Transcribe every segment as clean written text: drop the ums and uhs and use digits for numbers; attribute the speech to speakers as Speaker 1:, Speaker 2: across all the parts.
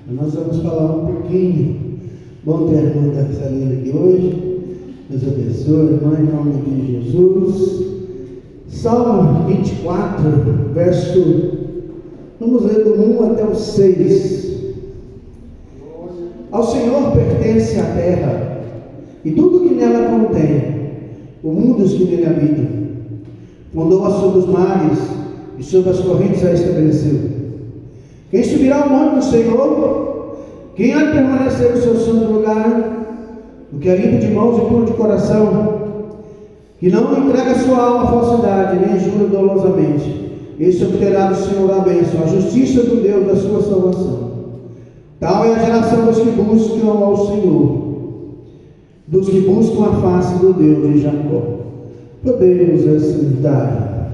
Speaker 1: Nós vamos falar um pouquinho. Bom ter a irmã da Celina aqui hoje. Deus abençoe, irmã, em nome de Jesus. Salmo 24, vamos ler do 1 até o 6. Ao Senhor pertence a terra e tudo que nela contém, o mundo e os que nele habitam. Fundou-a sobre os mares e sobre as correntes a estabeleceu. Quem subirá ao monte do Senhor? Quem há de permanecer no seu santo lugar? O que é limpo de mãos e puro de coração, que não entrega sua alma à falsidade, nem jura dolosamente. Esse obterá do Senhor a bênção, a justiça do Deus da sua salvação. Tal é a geração dos que buscam ao Senhor, dos que buscam a face do Deus de Jacó. Podemos assentar.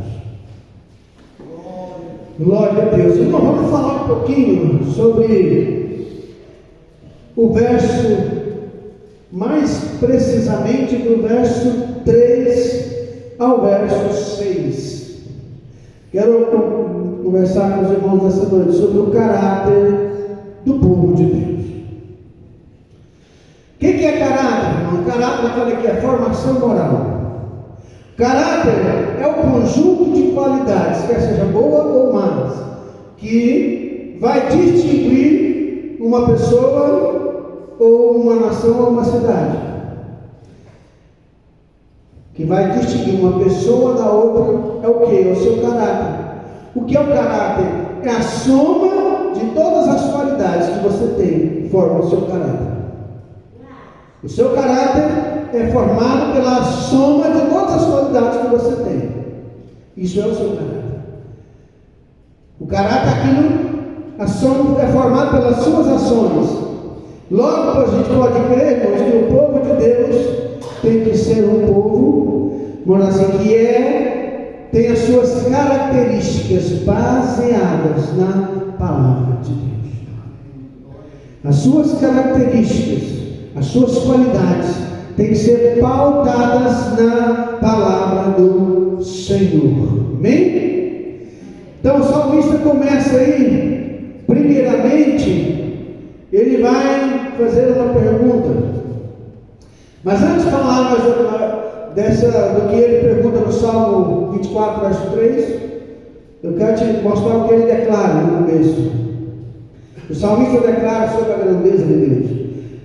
Speaker 1: Glória a Deus. Irmão, vamos falar um pouquinho sobre o verso, mais precisamente do verso 3 ao verso 6. Quero conversar com os irmãos nessa noite sobre o caráter do povo de Deus. O que é caráter, irmão? Caráter, eu falei que é formação moral. Caráter é o conjunto de qualidades, quer seja boa ou más, que vai distinguir uma pessoa ou uma nação ou uma cidade. Que vai distinguir uma pessoa da outra é o que? É o seu caráter. O que é o caráter? É a soma de todas as qualidades que você tem, forma o seu caráter. O seu caráter é formado pela soma de todas as qualidades que você tem. Isso é o seu caráter. O caráter é aquilo, a soma é formada pelas suas ações. Logo, a gente pode crer, irmãos, que o povo de Deus tem que ser um povo, vamos assim, que tem as suas características baseadas na palavra de Deus. As suas características, as suas qualidades têm que ser pautadas na palavra do Senhor. Amém? Então o salmista começa aí, primeiramente, ele vai fazer uma pergunta. Mas antes de falar do que ele pergunta no Salmo 24, verso 3, eu quero te mostrar o que ele declara no começo. O salmista declara sobre a grandeza de Deus.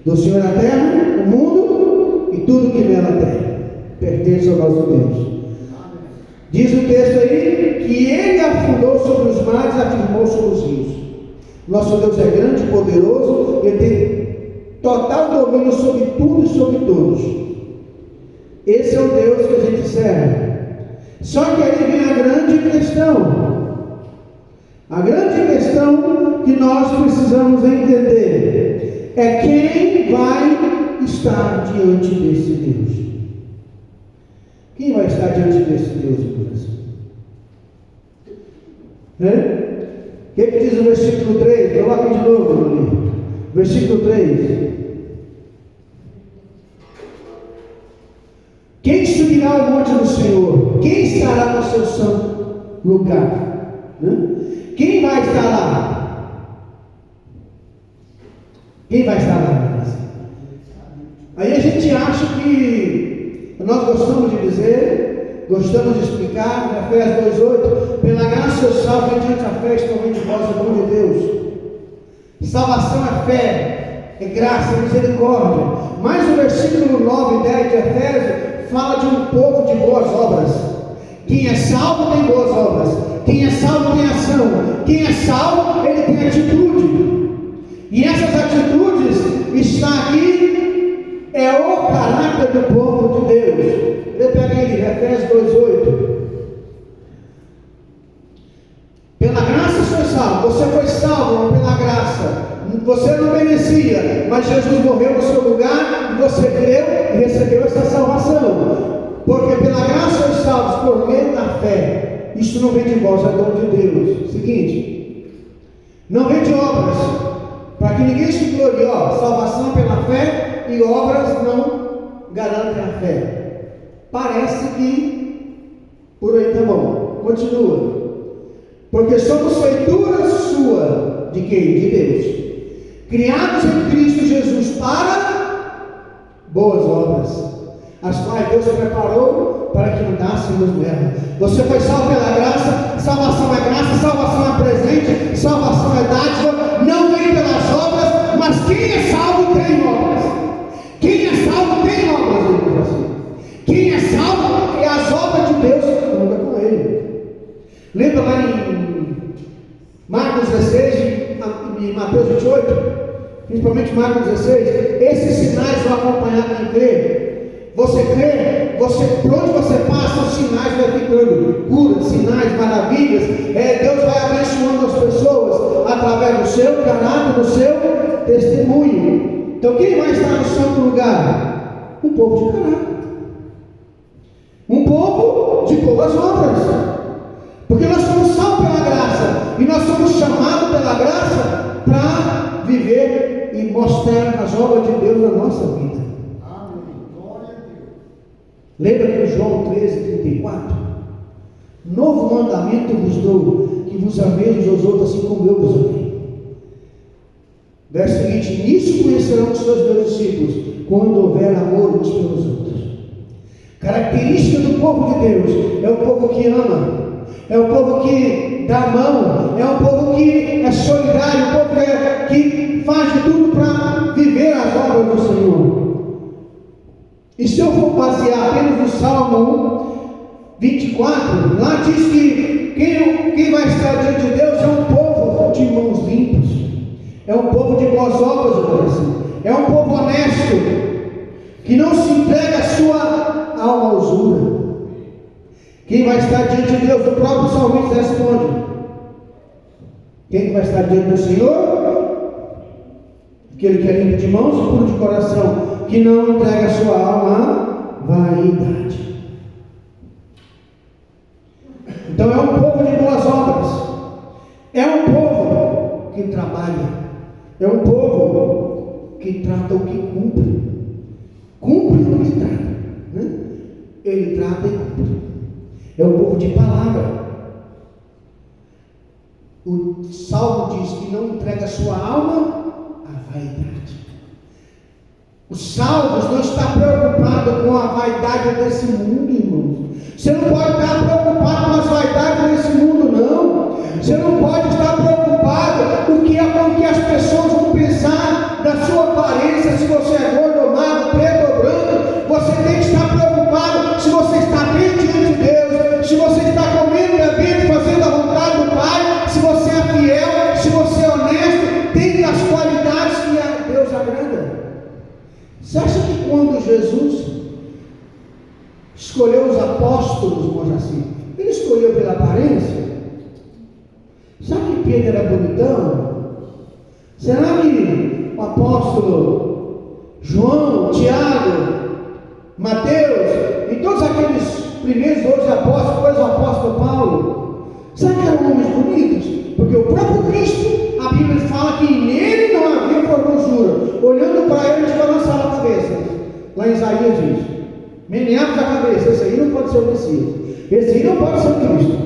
Speaker 1: Do Senhor a terra, o mundo e tudo que nela tem, pertence ao nosso Deus. Diz o texto aí que ele afundou sobre os mares e afirmou sobre os rios. Nosso Deus é grande e poderoso, ele tem total domínio sobre tudo e sobre todos. Esse é o Deus que a gente serve. Só que aí vem a grande questão. A grande questão que nós precisamos entender é quem vai estar diante desse Deus. Quem vai estar diante desse Deus, irmãos? O que diz o versículo 3? Coloca de novo no livro. Versículo 3. Quem subirá ao monte do Senhor? Quem estará no seu santo lugar? Quem vai estar lá? Quem vai estar lá? Aí a gente acha que nós gostamos de dizer, gostamos de explicar, Efésios 2:8, pela graça sois salvos mediante a fé, somente vós, o dom de Deus. Salvação é fé, é graça, é misericórdia. Mas o versículo 9 e 10 de Efésios fala de um povo de boas obras. Quem é salvo tem boas obras. Quem é salvo tem ação. Quem é salvo, ele tem atitude. E essas atitudes está aqui, é o caráter do povo de Deus. Ele pega aí, Efésios 2:8. Pela graça foi salvo. Você foi salvo pela graça. Você não merecia, mas Jesus morreu no seu lugar, e você creu e recebeu essa salvação. Porque pela graça sois salvos por meio da fé. Isso não vem de vós, é dom de Deus. Seguinte, não vem de obras, para que ninguém se glorie. Salvação pela fé e obras não garantem a fé. Parece que por aí tá bom. Continua. Porque somos feitura sua, de quem? De Deus. criados em Cristo Jesus para boas obras, as quais Deus preparou para que andássemos nela. Você foi salvo pela graça, salvação é graça, salvação é presente, salvação é dádiva, não vem pelas obras, mas quem é salvo tem obras. Quem é salvo tem obras, eu digo assim. Quem é salvo é as obras de Deus que anda com ele. Lembra lá em Marcos 16 e Mateus 28? Principalmente Marcos 16, esses sinais vão acompanhar quem crê. Você crê, por onde você passa, os sinais vão ficando, curas, sinais, maravilhas. Deus vai abençoando as pessoas através do seu caráter, do seu testemunho. Então quem vai estar no santo lugar? Um povo de caráter, um povo de boas obras, porque nós somos salvos pela graça, e nós somos chamados pela graça para viver e mostrar as obras de Deus na nossa vida. Lembra que João 13:34? Novo mandamento vos dou, que vos ameis uns aos outros, assim como eu vos amei. Verso seguinte: nisso conhecerão que sois meus discípulos, quando houver amor uns pelos outros. Característica do povo de Deus é o povo que ama, é o povo que dá a mão, é o povo que é solidário, o povo que faz de tudo para viver as obras do Senhor. E se eu for basear apenas no Salmo 24, lá diz que quem vai estar diante de Deus é um povo de mãos limpas, é um povo de boas obras, é um povo honesto, que não se entrega a sua alma à usura. Quem vai estar diante de Deus? O próprio salmista responde: quem vai estar diante do Senhor? Aquele que é limpo de mãos e puro de coração, que não entrega a sua alma à vaidade. Então é um povo de boas obras, é um povo que trabalha, é um povo que trata o que cumpre o que trata, né? Ele trata e cumpre. É um povo de palavra. O Salmo diz que não entrega a sua alma à vaidade. Os salvos não estão preocupados com a vaidade desse mundo, irmãos. Você não pode estar preocupado com as vaidades desse mundo, não. Você não pode estar preocupado com o que as pessoas vão pensar da sua aparência, se você é gordo ou magro, preto ou branco. Você tem que estar preocupado se você está bem diante de Deus, se você está comendo, bebendo, fazendo a vontade do Pai, se você é fiel, se você é honesto, tem as qualidades que a Deus agrada. Você acha que quando Jesus escolheu os apóstolos, Mojaci, ele escolheu pela aparência? Sabe que Pedro era bonitão? Será que o apóstolo João, Tiago, Mateus e todos aqueles primeiros 12 apóstolos, depois o apóstolo Paulo, será que eram homens bonitos? Porque o próprio Cristo, a Bíblia fala que nele não havia formosura. Olhando para ele, eles balançaram a cabeça. Lá em Isaías diz: meneamos a cabeça, esse aí não pode ser o Messias, esse aí não pode ser o Cristo.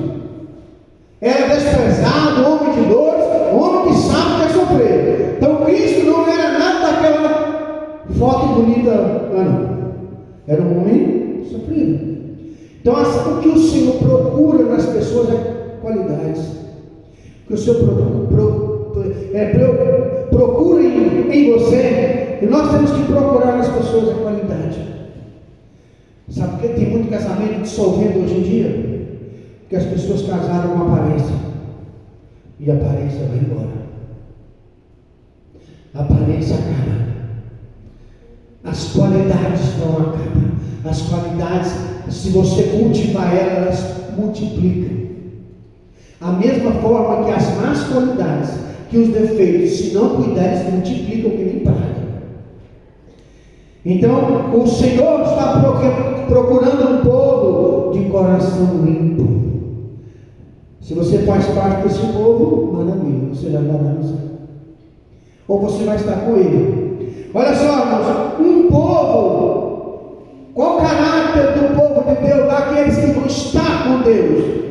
Speaker 1: Era desprezado, homem de dores, homem que sabe que é sofrer. Então Cristo não era nada daquela foto bonita, não. Era um homem sofrido. Então o que o Senhor procura nas pessoas é qualidades. O que o Senhor procura em você, e nós temos que procurar nas pessoas a qualidade. Sabe por que tem muito casamento dissolvendo hoje em dia? Porque as pessoas casaram com aparência, e a aparência vai embora. A aparência acaba. As qualidades não acabam. As qualidades, se você cultivar elas multiplicam. A mesma forma que as más qualidades, que os defeitos, se não cuidar, eles multiplicam que nem praga. Então, o Senhor está procurando um povo de coração limpo. Se você faz parte desse povo, maravilha, você vai morar no céu. Ou você vai estar com ele. Olha só, irmãos, um povo, qual o caráter do povo de Deus, daqueles que vão estar com Deus?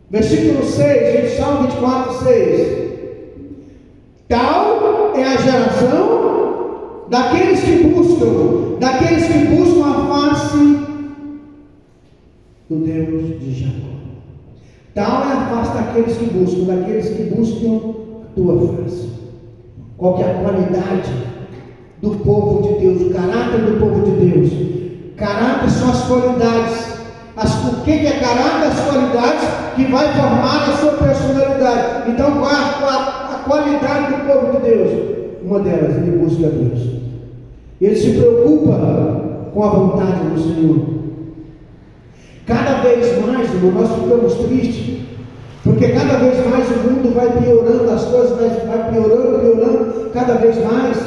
Speaker 1: Versículo 6, Salmo 24, 6. Tal é a geração daqueles que buscam a face do Deus de Jacó. Tal é a face daqueles que buscam a tua face. Qual que é a qualidade do povo de Deus, o caráter do povo de Deus? Caráter são as qualidades. O que é caráter? As qualidades que vai formar a sua personalidade. Então, qual é a qualidade do povo de Deus? Uma delas, ele busca a Deus. Ele se preocupa com a vontade do Senhor. Cada vez mais, irmão, nós ficamos tristes, porque cada vez mais o mundo vai piorando, as coisas vai piorando, cada vez mais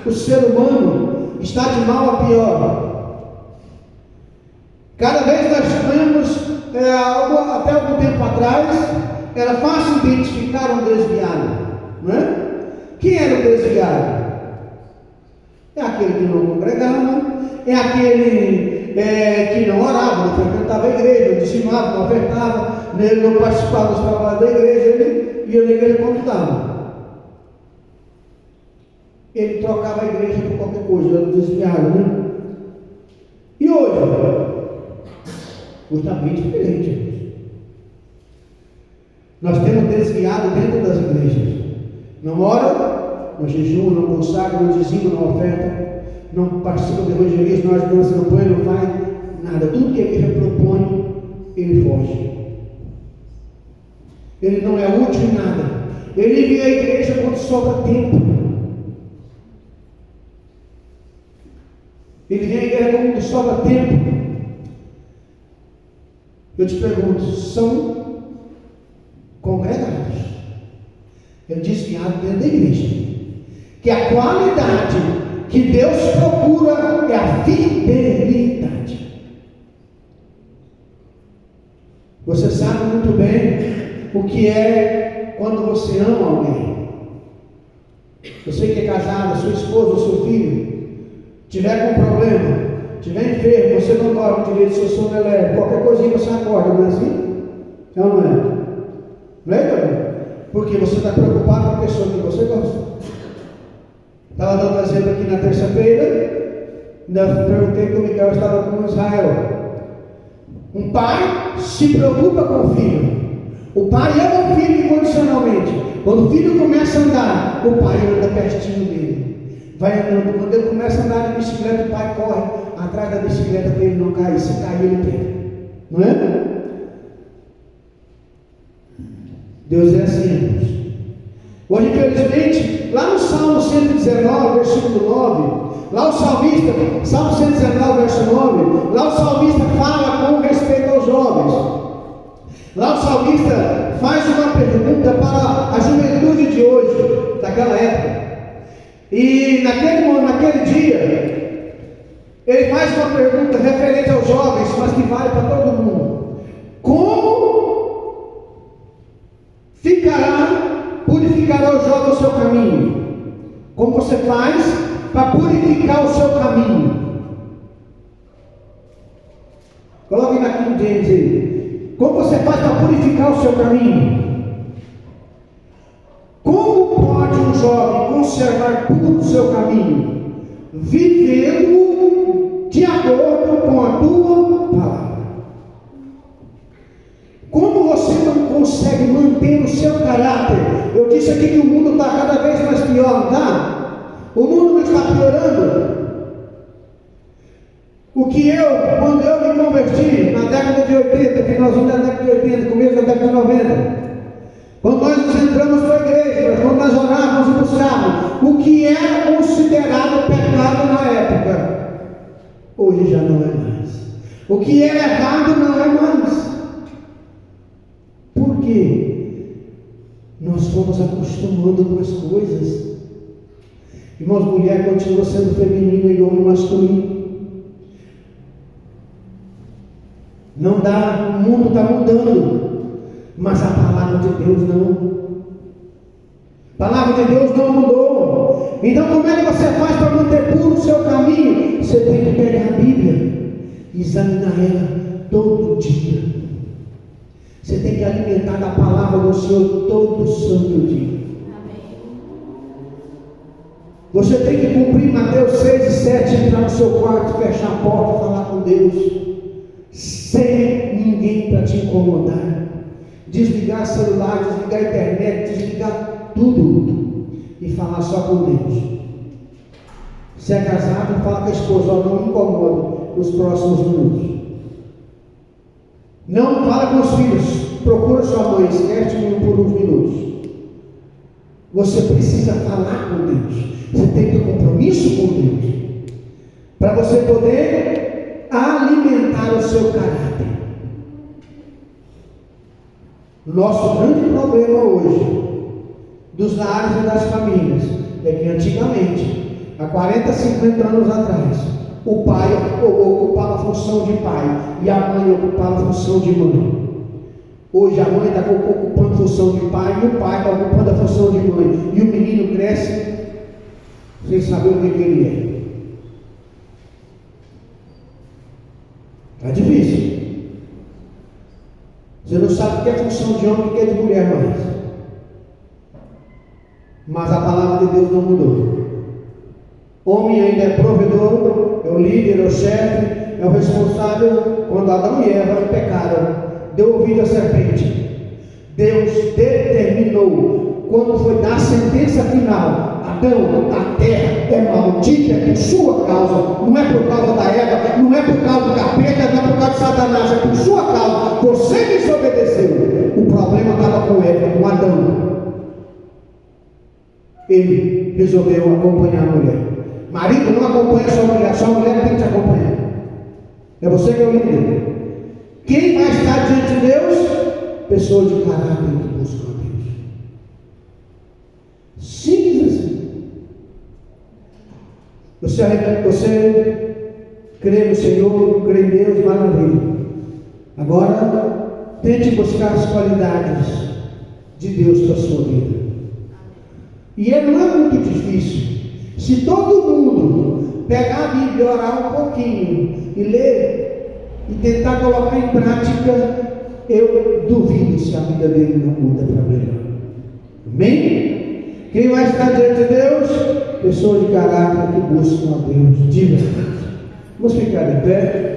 Speaker 1: o ser humano está de mal a pior. Cada vez nós vemos, até algum tempo atrás, era fácil identificar um desviado, não é? Quem era o desviado? É aquele que não congregava, é aquele que não orava, não frequentava a igreja, não dizimava, não ofertava, ele não participava dos trabalhos da igreja, ele ia na igreja quando estava. Ele trocava a igreja por qualquer coisa, era desviado, né? E hoje? Hoje está bem diferente. Nós temos desviado dentro das igrejas. Não ora, não jejum, não consagra, não dizima, não oferta, não participa do evangelismo, não ajuda na campanha, não faz nada. Tudo que a igreja propõe, ele foge. Ele não é útil em nada. Ele vem à igreja quando sobra tempo. Ele vem à igreja quando sobra tempo. Eu te pergunto, são congregados? É desviado dentro da igreja. Que a qualidade que Deus procura é a fidelidade. Você sabe muito bem o que é quando você ama alguém. Você que é casado, sua esposa, seu filho, tiver com problema, tiver enfermo, você não dorme direito, seu sono é leve, qualquer coisinha você acorda, não é assim? É ou não é? Não é, Gabriel? Porque você está preocupado com a pessoa que você gosta. Estava dando exemplo aqui na terça-feira, ainda perguntei que o Miguel estava com Israel. Um pai se preocupa com o filho. O pai ama o filho incondicionalmente. Quando o filho começa a andar, o pai anda pertinho dele. Vai andando. Quando ele começa a andar de bicicleta, o pai corre atrás da bicicleta para ele não cair. Se cair, ele pega. Não é? Deus é assim, irmãos. Hoje, infelizmente, lá no Salmo 119, versículo 9, lá o salmista, Salmo 119, verso 9, lá o salmista fala com respeito aos jovens. Lá o salmista faz uma pergunta para a juventude de hoje, daquela época. E naquele dia, ele faz uma pergunta referente aos jovens, mas que vale para todo mundo. Como purificará o jovem o seu caminho? Como você faz para purificar o seu caminho? Coloque na King James aí. Como você faz para purificar o seu caminho? Como pode um jovem conservar puro o seu caminho? Vivendo de acordo com a tua palavra. Como você não consegue manter o seu caráter? Eu disse aqui que o mundo está cada vez mais pior, não está? O mundo não está piorando. Quando eu me converti, na década de 80, finalzinho da década de 80, começo da década de 90, quando nós nos entramos para a igreja, quando nós orávamos e buscávamos, o que era considerado pecado na época, hoje já não é mais. O que era errado não é mais. Por quê? Nós fomos acostumando com as coisas. Irmãos, mulher continua sendo feminina e homem masculino. Não dá, o mundo está mudando, mas a palavra de Deus não. A palavra de Deus não mudou. Então, como é que você faz para manter puro o seu caminho? Você tem que pegar a Bíblia e examinar ela todo dia. Você tem que alimentar da palavra do Senhor todo santo dia. Você tem que cumprir Mateus 6 e 7, entrar no seu quarto, fechar a porta, falar com Deus, sem ninguém para te incomodar. Desligar celular, desligar a internet, desligar tudo e falar só com Deus. Se é casado, fala com a esposa, ó, não me incomode nos próximos minutos. Não fala com os filhos, procura sua mãe, esquece-me por uns minutos. Você precisa falar com Deus. Você tem que ter compromisso com Deus, para você poder alimentar o seu caráter. O nosso grande problema hoje, dos lares e das famílias, é que antigamente, há 40, 50 anos atrás, o pai ocupava a função de pai e a mãe ocupava a função de mãe. Hoje a mãe está ocupando a função de pai e o pai está ocupando a função de mãe. E o menino cresce sem saber o que ele é. Está difícil. Você não sabe o que é função de homem e o que é de mulher mais. Mas a palavra de Deus não mudou. Homem ainda é provedor, é o líder, é o chefe, é o responsável. Quando Adão e Eva pecaram, deu ouvido à serpente. Deus determinou, quando foi dar a sentença final: Adão, a terra é maldita por sua causa. Não é por causa da Eva, não é por causa do capeta, não é por causa de Satanás, é por sua causa. Você desobedeceu. O problema estava com Eva, com Adão. Ele resolveu acompanhar a mulher. Marido, não acompanha sua mulher tem que te acompanhar. É você que é o líder. Quem vai estar diante de Deus? Pessoa de caráter que busca a Deus. Simples assim. Você crê no Senhor, crê em Deus, maravilha. Agora, tente buscar as qualidades de Deus para a sua vida. E não é muito difícil. Se todo mundo pegar a Bíblia, orar um pouquinho e ler e tentar colocar em prática, eu duvido se a vida dele não muda para melhor. Amém? Quem vai estar diante de Deus? Pessoas de caráter que buscam a Deus de verdade. Vamos ficar de pé.